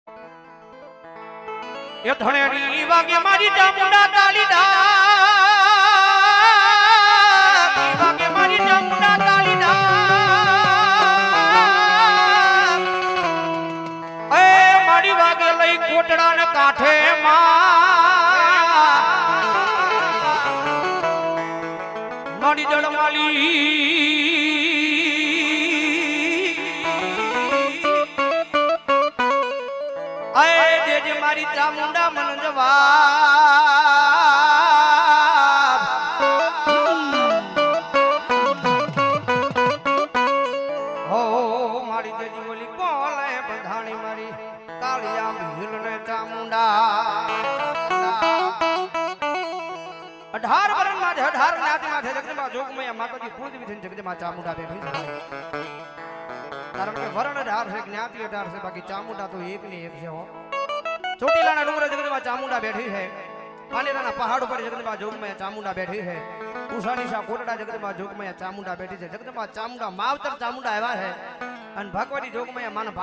એ ધણેડી વાગે મારી ચામુંડા તાલી ડા વાગે મારી ચામુંડા તાલી ડા એ મારી વાગે લઈ કોટડા ને કાંઠે મારી જળમાલી મારી ચામુંડા મન જવાબ હો મારી દેજી બોલી કોલે બંધાણી મારી કાળિયા ભીલ ને ચામુંડા 18 વર્ષ માં 18 જ્ઞાતિ માં જગદંબા જોગમયા માતાજી કુળદેવી થઈને જગદંબા ચામુંડા બેઠી છે કારણ કે વરણ 18 છે જ્ઞાતિ 18 છે બાકી ચામુંડા તો એક ની એક છે હો ચોટીલાના ડુંગર જગદંબા ચામુંડા બેઠી है પાનેરાના પહાડ ઉપર જગદંબા જોગમયા ચામુંડા બેઠી है ઉષાનીશા કોટડા જગદંબા જોગમયા ચામુંડા બેઠી છે જગદંબા ચામુંડા માવતર ચામુંડા આવ્યા है અને ભગવતી જોગમયા માના